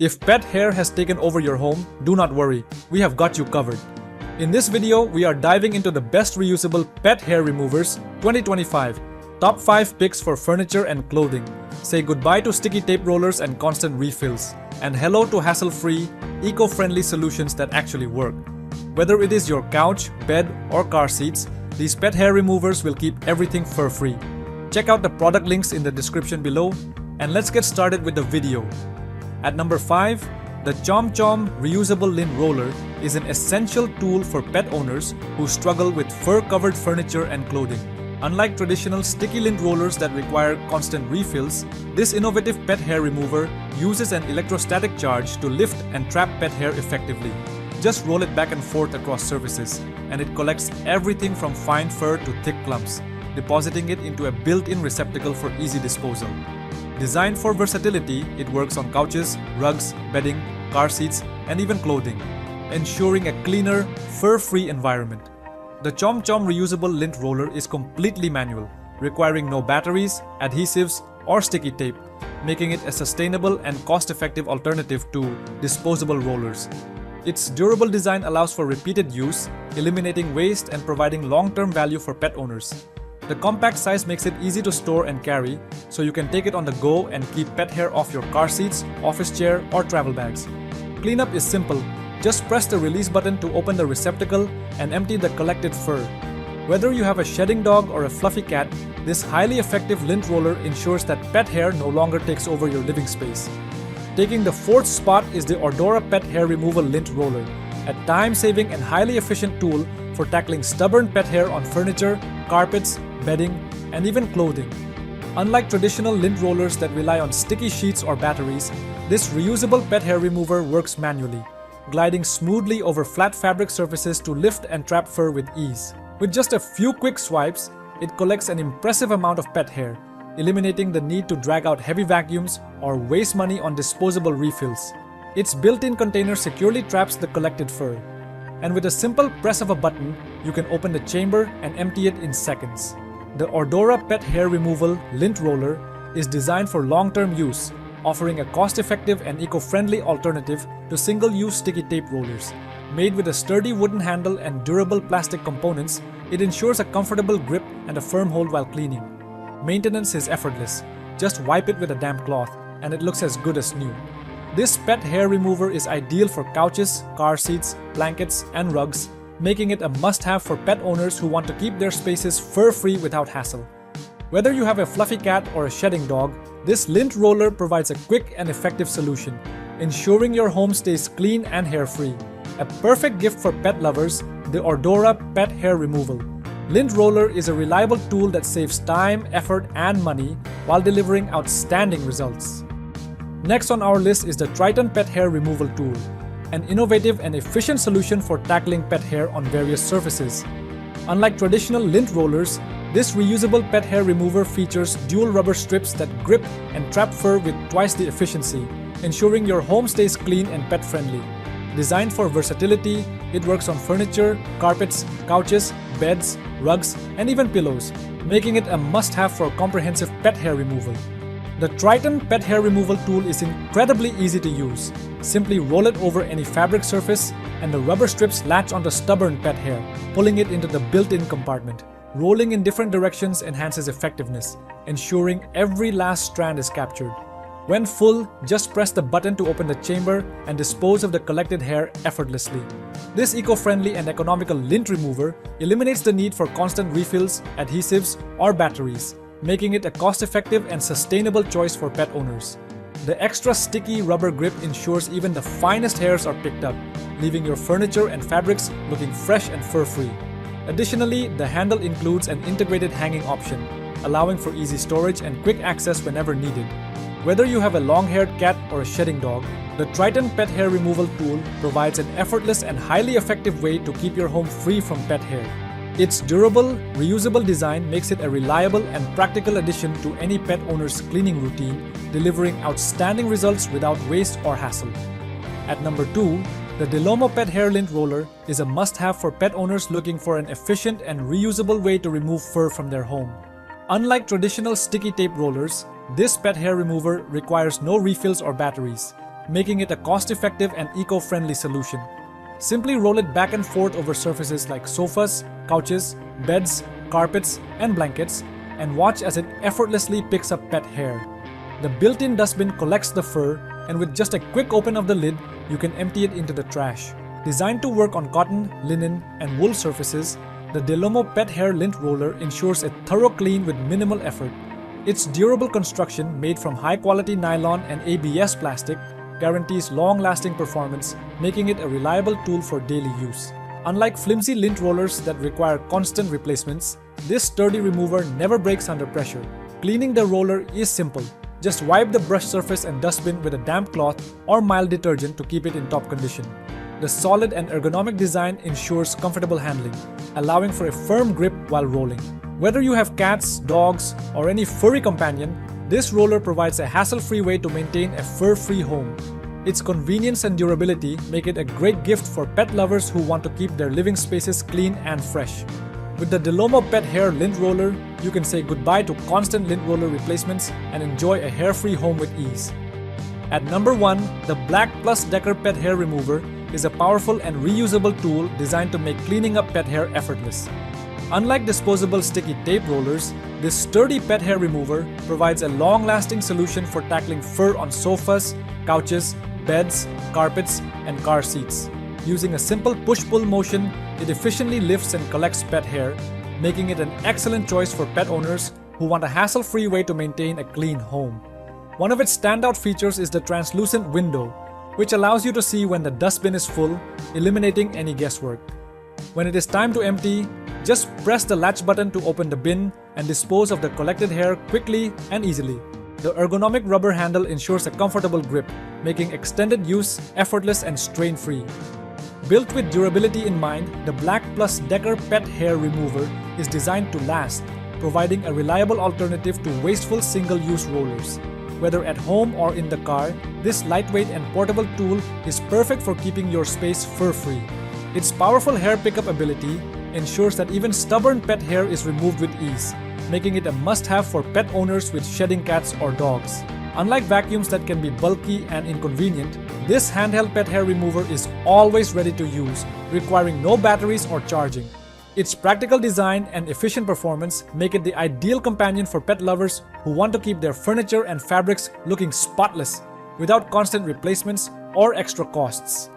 If pet hair has taken over your home, do not worry, we have got you covered. In this video, we are diving into the best reusable pet hair removers 2025. Top 5 picks for furniture and clothing. Say goodbye to sticky tape rollers and constant refills. And hello to hassle-free, eco-friendly solutions that actually work. Whether it is your couch, bed, or car seats, these pet hair removers will keep everything fur-free. Check out the product links in the description below, and let's get started with the video. At number 5, the Chom Reusable Lint Roller is an essential tool for pet owners who struggle with fur-covered furniture and clothing. Unlike traditional sticky lint rollers that require constant refills, this innovative pet hair remover uses an electrostatic charge to lift and trap pet hair effectively. Just roll it back and forth across surfaces, and it collects everything from fine fur to thick clumps, depositing it into a built-in receptacle for easy disposal. Designed for versatility, it works on couches, rugs, bedding, car seats, and even clothing, ensuring a cleaner, fur-free environment. The Chom Reusable Lint Roller is completely manual, requiring no batteries, adhesives, or sticky tape, making it a sustainable and cost-effective alternative to disposable rollers. Its durable design allows for repeated use, eliminating waste and providing long-term value for pet owners. The compact size makes it easy to store and carry, so you can take it on the go and keep pet hair off your car seats, office chair, or travel bags. Cleanup is simple. Just press the release button to open the receptacle and empty the collected fur. Whether you have a shedding dog or a fluffy cat, this highly effective lint roller ensures that pet hair no longer takes over your living space. Taking the 4th spot is the Ordora Pet Hair Remover Lint Roller, a time-saving and highly efficient tool for tackling stubborn pet hair on furniture, carpets, bedding, and even clothing. Unlike traditional lint rollers that rely on sticky sheets or batteries, this reusable pet hair remover works manually, gliding smoothly over flat fabric surfaces to lift and trap fur with ease. With just a few quick swipes, it collects an impressive amount of pet hair, eliminating the need to drag out heavy vacuums or waste money on disposable refills. Its built-in container securely traps the collected fur, and with a simple press of a button, you can open the chamber and empty it in seconds. The Ordora Pet Hair Removal Lint Roller is designed for long-term use, offering a cost-effective and eco-friendly alternative to single-use sticky tape rollers. Made with a sturdy wooden handle and durable plastic components, it ensures a comfortable grip and a firm hold while cleaning. Maintenance is effortless. Just wipe it with a damp cloth, and it looks as good as new. This pet hair remover is ideal for couches, car seats, blankets, and rugs, making it a must-have for pet owners who want to keep their spaces fur-free without hassle. Whether you have a fluffy cat or a shedding dog, this lint roller provides a quick and effective solution, ensuring your home stays clean and hair-free. A perfect gift for pet lovers, the Ordora Pet Hair Removal Lint Roller is a reliable tool that saves time, effort, and money while delivering outstanding results. Next on our list is the Triton Pet Hair Removal Tool, an innovative and efficient solution for tackling pet hair on various surfaces. Unlike traditional lint rollers, this reusable pet hair remover features dual rubber strips that grip and trap fur with twice the efficiency, ensuring your home stays clean and pet-friendly. Designed for versatility, it works on furniture, carpets, couches, beds, rugs, and even pillows, making it a must-have for comprehensive pet hair removal. The Triton Pet Hair Removal Tool is incredibly easy to use. Simply roll it over any fabric surface, and the rubber strips latch onto stubborn pet hair, pulling it into the built-in compartment. Rolling in different directions enhances effectiveness, ensuring every last strand is captured. When full, just press the button to open the chamber and dispose of the collected hair effortlessly. This eco-friendly and economical lint remover eliminates the need for constant refills, adhesives, or batteries, making it a cost-effective and sustainable choice for pet owners. The extra sticky rubber grip ensures even the finest hairs are picked up, leaving your furniture and fabrics looking fresh and fur-free. Additionally, the handle includes an integrated hanging option, allowing for easy storage and quick access whenever needed. Whether you have a long-haired cat or a shedding dog, the Triton Pet Hair Removal Tool provides an effortless and highly effective way to keep your home free from pet hair. Its durable, reusable design makes it a reliable and practical addition to any pet owner's cleaning routine, delivering outstanding results without waste or hassle. At number 2, the Delomo Pet Hair Lint Roller is a must-have for pet owners looking for an efficient and reusable way to remove fur from their home. Unlike traditional sticky tape rollers, this pet hair remover requires no refills or batteries, making it a cost-effective and eco-friendly solution. Simply roll it back and forth over surfaces like sofas, couches, beds, carpets, and blankets, and watch as it effortlessly picks up pet hair. The built-in dustbin collects the fur, and with just a quick open of the lid, you can empty it into the trash. Designed to work on cotton, linen, and wool surfaces, the Delomo Pet Hair Lint Roller ensures a thorough clean with minimal effort. Its durable construction, made from high-quality nylon and ABS plastic, guarantees long-lasting performance, making it a reliable tool for daily use. Unlike flimsy lint rollers that require constant replacements, this sturdy remover never breaks under pressure. Cleaning the roller is simple. Just wipe the brush surface and dustbin with a damp cloth or mild detergent to keep it in top condition. The solid and ergonomic design ensures comfortable handling, allowing for a firm grip while rolling. Whether you have cats, dogs, or any furry companion, this roller provides a hassle-free way to maintain a fur-free home. Its convenience and durability make it a great gift for pet lovers who want to keep their living spaces clean and fresh. With the Delomo Pet Hair Lint Roller, you can say goodbye to constant lint roller replacements and enjoy a hair-free home with ease. At number 1, the Black+Decker Pet Hair Remover is a powerful and reusable tool designed to make cleaning up pet hair effortless. Unlike disposable sticky tape rollers, this sturdy pet hair remover provides a long-lasting solution for tackling fur on sofas, couches, beds, carpets, and car seats. Using a simple push-pull motion, it efficiently lifts and collects pet hair, making it an excellent choice for pet owners who want a hassle-free way to maintain a clean home. One of its standout features is the translucent window, which allows you to see when the dustbin is full, eliminating any guesswork. When it is time to empty, just press the latch button to open the bin and dispose of the collected hair quickly and easily. The ergonomic rubber handle ensures a comfortable grip, making extended use effortless and strain-free. Built with durability in mind, the Black+Decker Pet Hair Remover is designed to last, providing a reliable alternative to wasteful single-use rollers. Whether at home or in the car, this lightweight and portable tool is perfect for keeping your space fur-free. Its powerful hair pickup ability ensures that even stubborn pet hair is removed with ease, making it a must-have for pet owners with shedding cats or dogs. Unlike vacuums that can be bulky and inconvenient, this handheld pet hair remover is always ready to use, requiring no batteries or charging. Its practical design and efficient performance make it the ideal companion for pet lovers who want to keep their furniture and fabrics looking spotless without constant replacements or extra costs.